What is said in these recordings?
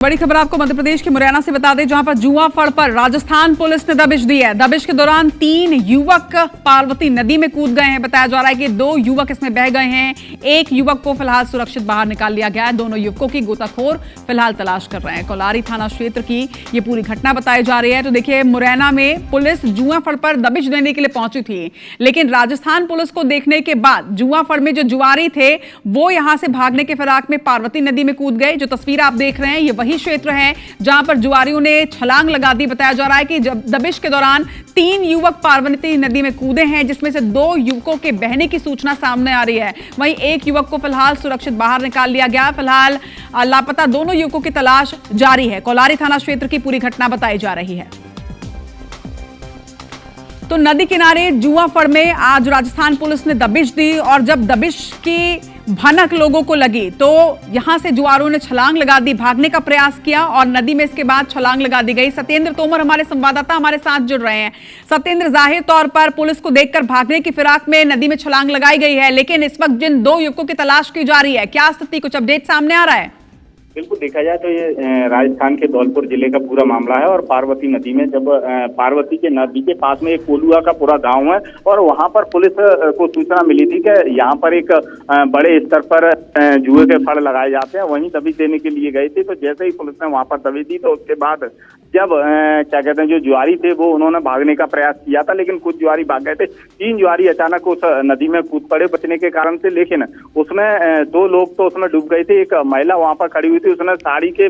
बड़ी खबर आपको मध्य प्रदेश के मुरैना से बता दें, जहां पर जुआ फड़ पर राजस्थान पुलिस ने दबिश दी है। दबिश के दौरान 3 युवक पार्वती नदी में कूद गए हैं। बताया जा रहा है कि 2 युवक इसमें बह गए हैं। एक युवक को फिलहाल सुरक्षित बाहर निकाल लिया गया है। दोनों युवकों की गोताखोर फिलहाल तलाश कर रहे हैं। कोलारी थाना क्षेत्र की ये पूरी घटना बताई जा रही है। तो देखिए, मुरैना में पुलिस जुआ फड़ पर दबिश देने के लिए पहुंची थी, लेकिन राजस्थान पुलिस को देखने के बाद जुआ फड़ में जो जुआरी थे वो यहां से भागने के फिराक में पार्वती नदी में कूद गए। जो तस्वीर आप देख रहे हैं ये वही क्षेत्र है जहां पर जुआरियों ने छलांग लगा दी। बताया जा रहा है कि जब दबिश के दौरान 3 युवक पार्वती नदी में कूदे हैं, जिसमें से 2 युवकों के बहने की सूचना सामने आ रही है। वहीं एक युवक को फिलहाल सुरक्षित बाहर निकाल लिया गया। फिलहाल लापता दोनों युवकों की तलाश जारी है। कोलारी थाना क्षेत्र की पूरी घटना बताई जा रही है। तो नदी किनारे जुआ फड़ में आज राजस्थान पुलिस ने दबिश दी, और जब दबिश की भनक लोगों को लगी तो यहां से जुआरों ने छलांग लगा दी, भागने का प्रयास किया और नदी में इसके बाद छलांग लगा दी गई। सत्येंद्र तोमर हमारे संवाददाता हमारे साथ जुड़ रहे हैं। सत्येंद्र, जाहिर तौर पर पुलिस को देखकर भागने की फिराक में नदी में छलांग लगाई गई है, लेकिन इस वक्त जिन 2 युवकों की तलाश की जा रही है, क्या स्थिति, कुछ अपडेट सामने आ रहा है? बिल्कुल, देखा जाए तो ये राजस्थान के धौलपुर जिले का पूरा मामला है। और पार्वती नदी में जब पार्वती के नदी के पास में एक कोलुआ का पूरा गांव है, और वहां पर पुलिस को सूचना मिली थी कि यहाँ पर एक बड़े स्तर पर जुए के फड़ लगाए जाते हैं, वहीं दबिश देने के लिए गए थे। तो जैसे ही पुलिस ने वहां पर दबिश दी तो उसके बाद जब क्या कहते हैं, जो जुआरी थे वो उन्होंने भागने का प्रयास किया था, लेकिन कुछ जुआरी भाग गए थे। 3 जुआरी अचानक उस नदी में कूद पड़े बचने के कारण से, लेकिन उसमें 2 लोग तो उसमें डूब गए थे। एक महिला वहां पर खड़ी हुई थी, उसने साड़ी के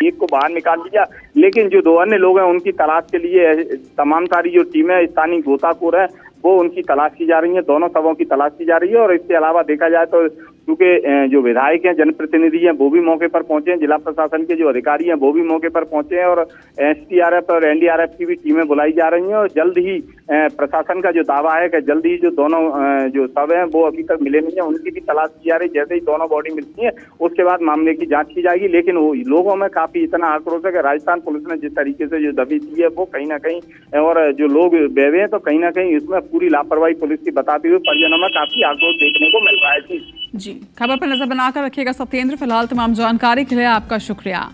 एक को बाहर निकाल दिया, लेकिन जो 2 अन्य लोग हैं उनकी तलाश के लिए तमाम सारी जो टीमें स्थानीय गोताखोर है वो उनकी तलाश की जा रही है। दोनों शवों की तलाश की जा रही है। और इसके अलावा देखा जाए तो क्योंकि जो विधायक हैं, जनप्रतिनिधि हैं, वो भी मौके पर पहुंचे हैं, जिला प्रशासन के जो अधिकारी हैं वो भी मौके पर पहुंचे हैं, और STRF और NDRF की भी टीमें बुलाई जा रही हैं। और जल्द ही प्रशासन का जो दावा है कि जल्द ही जो दोनों जो शव हैं वो अभी तक मिले नहीं है, उनकी भी तलाश की जा रही है। जैसे ही दोनों बॉडी मिलती है उसके बाद मामले की जाँच की जाएगी। लेकिन वो लोगों में काफी इतना आक्रोश है कि राजस्थान पुलिस ने जिस तरीके से जो दबिश दी है वो कहीं ना कहीं, और जो लोग बेवे हैं तो कहीं ना कहीं इसमें पूरी लापरवाही पुलिस की बताते हुए परिजनों में काफी आक्रोश देखने को मिल रहा है। जी, खबर पर नजर बनाकर रखिएगा सत्येंद्र। फिलहाल तमाम जानकारी के लिए आपका शुक्रिया।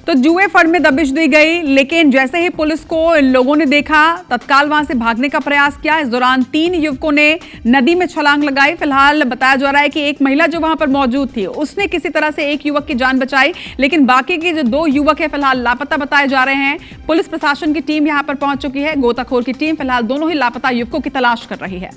तो जुए फड़ में दबिश दी गई, लेकिन जैसे ही पुलिस को इन लोगों ने देखा तत्काल वहां से भागने का प्रयास किया। इस दौरान 3 युवकों ने नदी में छलांग लगाई। फिलहाल बताया जा रहा है कि एक महिला जो वहां पर मौजूद थी उसने किसी तरह से एक युवक की जान बचाई, लेकिन बाकी के जो 2 युवक है फिलहाल लापता बताए जा रहे हैं। पुलिस प्रशासन की टीम यहां पर पहुंच चुकी है। गोताखोर की टीम फिलहाल दोनों ही लापता युवकों की तलाश कर रही है।